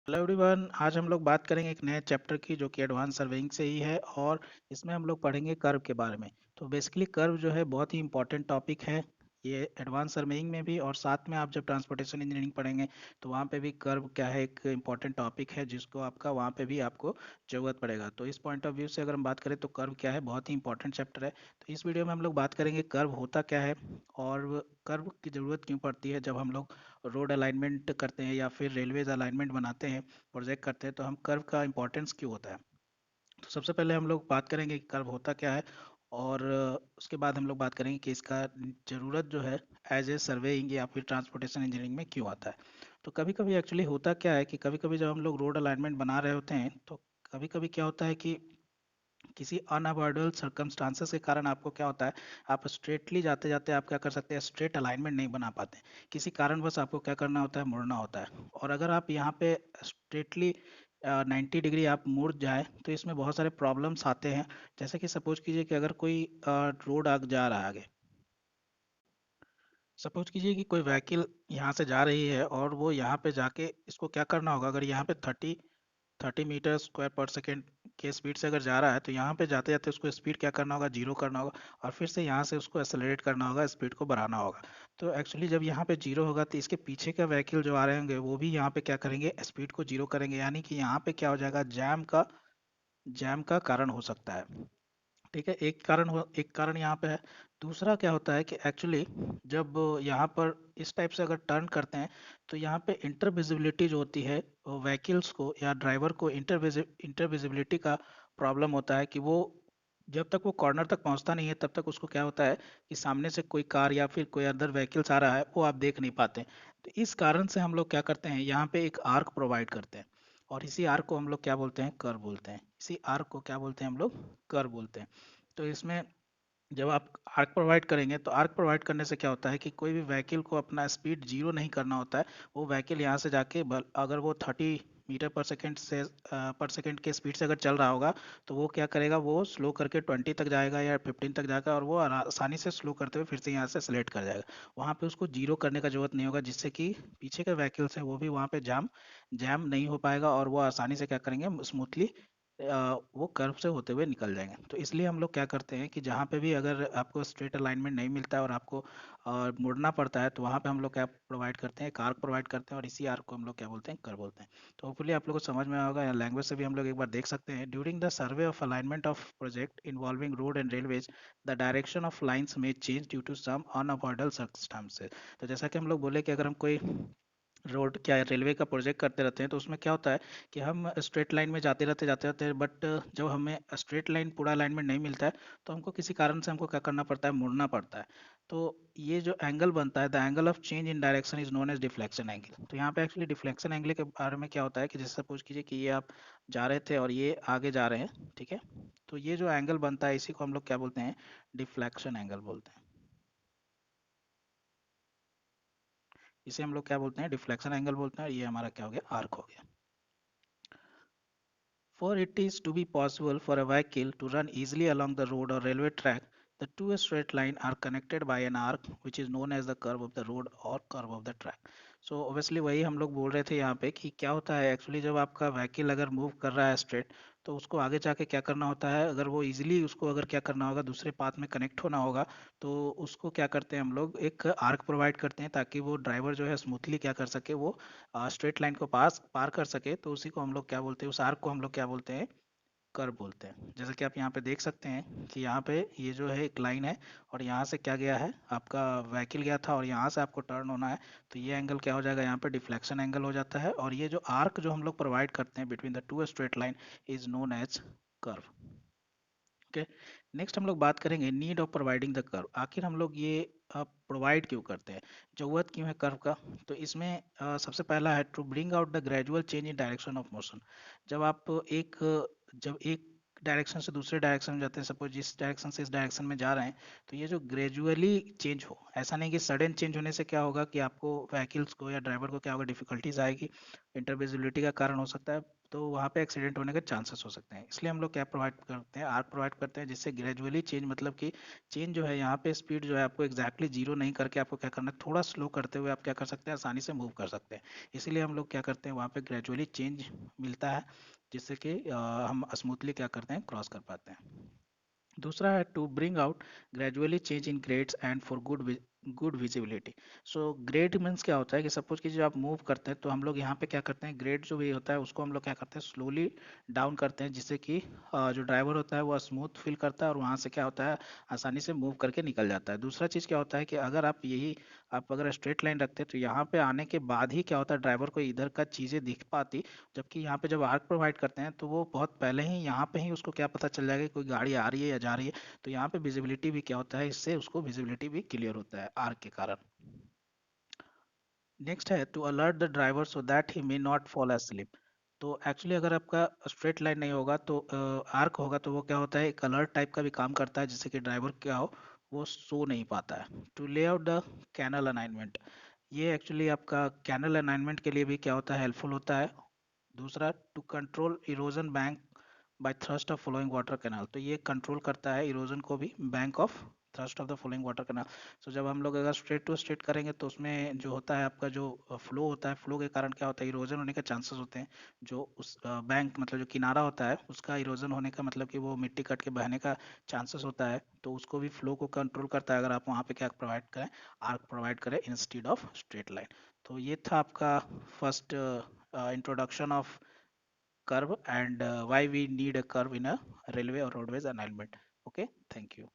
Hello everyone, आज हम लोग बात करेंगे एक नए चैप्टर की जो कि एडवांस सर्वेइंग से ही है। और इसमें हम लोग पढ़ेंगे कर्व के बारे में। तो बेसिकली कर्व जो है बहुत ही इंपॉर्टेंट टॉपिक है ये एडवांस सर्वेइंग में भी, और साथ में आप जब ट्रांसपोर्टेशन इंजीनियरिंग पढ़ेंगे तो वहाँ पे भी कर्व क्या है एक इंपॉर्टेंट टॉपिक है जिसको आपका वहाँ पे भी आपको ज़रूरत पड़ेगा। तो इस पॉइंट ऑफ व्यू से अगर हम बात करें तो कर्व क्या है, बहुत ही इंपॉर्टेंट चैप्टर है। तो इस वीडियो में हम लोग बात करेंगे कर्व होता क्या है और कर्व की ज़रूरत क्यों पड़ती है। जब हम लोग रोड अलाइनमेंट करते हैं या फिर रेलवेज अलाइनमेंट बनाते हैं, प्रोजेक्ट करते हैं, तो हम कर्व का इंपॉर्टेंस क्यों होता है। तो सबसे पहले हम लोग बात करेंगे कि कर्व होता क्या है, और उसके बाद हम लोग बात करेंगे कि इसका ज़रूरत जो है एज ए सर्वेइंग या फिर ट्रांसपोर्टेशन इंजीनियरिंग में क्यों आता है। तो कभी कभी एक्चुअली होता क्या है कि कभी कभी जब हम लोग रोड अलाइनमेंट बना रहे होते हैं तो कभी कभी क्या होता है कि किसी अनअवॉइडेबल सर्कमस्टांसेस के कारण आपको क्या होता है, आप स्ट्रेटली जाते जाते आप क्या कर सकते हैं, स्ट्रेट अलाइनमेंट नहीं बना पाते। किसी कारणवश आपको क्या करना होता है, मुड़ना होता है। और अगर आप यहाँ पे स्ट्रेटली 90 डिग्री आप मुड़ जाए तो इसमें बहुत सारे प्रॉब्लम्स आते हैं। जैसे कि सपोज कीजिए कि अगर कोई रोड आग जा रहा है आगे, सपोज कीजिए कि कोई व्हीकल यहाँ से जा रही है और वो यहाँ पे जाके इसको क्या करना होगा, अगर यहाँ पे 30 मीटर स्क्वायर पर सेकेंड के स्पीड से अगर जा रहा है तो यहाँ पे जाते जाते उसको स्पीड क्या करना होगा, जीरो करना होगा। और फिर से यहाँ से उसको एक्सेलरेट करना होगा, स्पीड को बढ़ाना होगा। तो एक्चुअली जब यहाँ पे जीरो होगा तो इसके पीछे का व्हीकल जो आ रहे होंगे वो भी यहाँ पे क्या करेंगे, स्पीड को जीरो करेंगे। यानी कि यहाँ पे क्या हो जाएगा, जैम का कारण हो सकता है। ठीक है, एक कारण यहाँ पे है। दूसरा क्या होता है कि एक्चुअली जब यहाँ पर इस टाइप से अगर टर्न करते हैं तो यहाँ पे इंटर विजिबिलिटी जो होती है, व्हीकल्स को या ड्राइवर को इंटर विजिबिलिटी का प्रॉब्लम होता है कि वो जब तक वो कॉर्नर तक पहुंचता नहीं है तब तक उसको क्या होता है कि सामने से कोई कार या फिर कोई अदर व्हीकल्स आ रहा है वो आप देख नहीं पाते। तो इस कारण से हम लोग क्या करते हैं, यहाँ पे एक आर्क प्रोवाइड करते हैं। और इसी आर्क को हम लोग क्या बोलते हैं, कर्व बोलते हैं। इसी आर्क को क्या बोलते हैं हम लोग, कर्व बोलते हैं। तो इसमें जब आप आर्क प्रोवाइड करेंगे तो आर्क प्रोवाइड करने से क्या होता है कि कोई भी व्हीकल को अपना स्पीड जीरो नहीं करना होता है। वो व्हीकल यहाँ से जाके अगर वो 30 मीटर पर सेकेंड से पर सेकेंड के स्पीड से अगर चल रहा होगा तो वो क्या करेगा, वो स्लो करके 20 तक जाएगा या 15 तक जाएगा, और वो आसानी से स्लो करते हुए फिर से यहाँ से सेलेक्ट कर जाएगा। वहाँ पे उसको जीरो करने का जरूरत नहीं होगा, जिससे कि पीछे के व्हीकल्स है वो भी वहाँ पे जैम नहीं हो पाएगा, और वो आसानी से क्या करेंगे, स्मूथली वो कर्व से होते हुए निकल जाएंगे। तो इसलिए हम लोग क्या करते हैं कि जहाँ पे भी अगर आपको स्ट्रेट अलाइनमेंट नहीं मिलता है और आपको मुड़ना पड़ता है तो वहाँ पे हम लोग क्या प्रोवाइड करते हैं, एक आर्क प्रोवाइड करते हैं, और इसी आर्क को हम लोग क्या बोलते हैं, कर्व बोलते हैं। तो होपफुली आप लोग को समझ में आया होगा, या लैंग्वेज से भी हम लोग एक बार देख सकते हैं। During the survey of alignment of project involving road and railways, the direction of lines में change due to some unavoidable circumstances. तो जैसा कि हम लोग बोले कि अगर हम कोई रोड क्या रेलवे का प्रोजेक्ट करते रहते हैं तो उसमें क्या होता है कि हम स्ट्रेट लाइन में जाते रहते हैं, बट जब हमें स्ट्रेट लाइन पूरा अलाइनमेंट नहीं मिलता है तो हमको किसी कारण से हमको क्या करना पड़ता है, मुड़ना पड़ता है। तो ये जो एंगल बनता है, the angle of change in direction is known as deflection angle. तो यहाँ पे एक्चुअली डिफ्लेक्शन एंगल के बारे में क्या होता है कि जैसे सपोज कीजिए कि ये आप जा रहे थे और ये आगे जा रहे हैं, ठीक है। तो ये जो एंगल बनता है इसी को हम लोग क्या बोलते हैं, डिफ्लेक्शन एंगल बोलते हैं। इसे हम लोग क्या बोलते हैं, डिफ्लेक्शन एंगल बोलते हैं। और ये हमारा क्या हो गया, आर्क हो गया। For it is to be possible for a vehicle to run easily along the road or railway track, the two straight lines are connected by an arc which is known as the curve of the road or curve of the track. So obviously वही हम लोग बोल रहे थे यहाँ पे कि क्या होता है एक्चुअली जब आपका व्हीकल अगर मूव कर रहा है स्ट्रेट, तो उसको आगे जाके क्या करना होता है, अगर वो इजीली उसको अगर क्या करना होगा, दूसरे पाथ में कनेक्ट होना होगा, तो उसको क्या करते हैं हम लोग, एक आर्क प्रोवाइड करते हैं ताकि वो ड्राइवर जो है स्मूथली क्या कर सके, वो स्ट्रेट लाइन को पार कर सके। तो उसी को हम लोग क्या बोलते हैं, उस आर्क को हम लोग क्या बोलते हैं, कर्व बोलते हैं। जैसे कि आप यहाँ पे देख सकते हैं कि यहाँ पे ये जो है एक लाइन है, और यहाँ से क्या गया है, आपका व्हीकल गया था और यहाँ से आपको टर्न होना है। तो ये एंगल क्या हो जाएगा, यहाँ पे डिफ्लेक्शन एंगल हो जाता है। और ये जो आर्क जो हम लोग प्रोवाइड करते हैं between the two straight line is known as curve. Okay, next हम लोग बात करेंगे need of providing the curve. आखिर हम लोग ये प्रोवाइड क्यों करते हैं, जरूरत क्यों है कर्व का। तो इसमें सबसे पहला है to bring out the gradual change in direction of motion. जब आप एक जब एक डायरेक्शन से दूसरे डायरेक्शन में जाते हैं, सपोज जिस डायरेक्शन से इस डायरेक्शन में जा रहे हैं, तो ये जो ग्रेजुअली चेंज हो, ऐसा नहीं कि सडन चेंज होने से क्या होगा कि आपको व्हीकल्स को या ड्राइवर को क्या होगा, डिफिकल्टीज आएगी, इंटरविजिबिलिटी का कारण हो सकता है, तो वहाँ पे एक्सीडेंट होने के चांसेस हो सकते हैं। इसलिए हम लोग क्या प्रोवाइड करते हैं, आर्क प्रोवाइड करते हैं, जिससे ग्रेजुअली चेंज, मतलब कि चेंज जो है यहाँ पे स्पीड जो है आपको एग्जैक्टली जीरो नहीं करके आपको क्या करना है, थोड़ा स्लो करते हुए आप क्या कर सकते हैं, आसानी से मूव कर सकते हैं। इसीलिए हम लोग क्या करते हैं, वहाँ पे ग्रेजुअली चेंज मिलता है, जिससे कि हम स्मूथली क्या करते हैं, क्रॉस कर पाते हैं। दूसरा है to bring out gradually change in grades and for good visibility. So grade means क्या होता है कि सपोज कि जब आप मूव करते हैं तो हम लोग यहाँ पे क्या करते हैं, ग्रेड जो भी होता है उसको हम लोग क्या करते हैं, स्लोली डाउन करते हैं, जिससे कि जो ड्राइवर होता है वो स्मूथ फील करता है और वहाँ से क्या होता है, आसानी से मूव करके निकल जाता है। दूसरा चीज़ क्या होता है कि अगर आप अगर स्ट्रेट लाइन रखते हैं तो यहाँ पे आने के बाद ही क्या होता है, ड्राइवर को इधर का चीज़ें दिख पाती, जबकि यहाँ पे जब आर्क प्रोवाइड करते हैं तो वो बहुत पहले ही यहाँ पे ही उसको क्या पता चल जाएगा कि कोई गाड़ी आ रही है या जा रही है। तो यहाँ पे विजिबिलिटी भी क्या होता है, इससे उसको विजिबिलिटी भी क्लियर होता है आर्क के कारण। नेक्स्ट है to alert the driver so that he may not fall asleep। तो एक्चुअली अगर आपका स्ट्रेट लाइन नहीं होगा तो आर्क होगा, तो वो क्या होता है, एक अलर्ट टाइप का भी काम करता है, जिससे कि ड्राइवर क्या हो, वो सो नहीं पाता है। टू ले आउट द कैनल अलाइनमेंट, ये एक्चुअली आपका कैनल अलाइनमेंट के लिए भी क्या होता है, हेल्पफुल होता है। दूसरा, to control erosion bank by thrust of flowing water canal, तो ये कंट्रोल करता है इरोजन को भी, bank of thrust of the flowing water canal. So जब हम लोग अगर स्ट्रेट टू स्ट्रेट करेंगे तो उसमें जो होता है आपका जो फ्लो होता है, फ्लो के कारण क्या होता है, इरोजन होने के चांसेस होते हैं। जो उस बैंक मतलब जो किनारा होता है उसका इरोजन होने का मतलब कि वो मिट्टी कट के बहने का चांसेस होता है, तो उसको भी फ्लो को कंट्रोल करता है अगर आप वहाँ पे क्या प्रोवाइड करें, आर्क प्रोवाइड करें इंस्टीड ऑफ स्ट्रेट लाइन। तो ये था आपका first introduction of curve and why we need a curve in a railway or roadways alignment. Okay, thank you.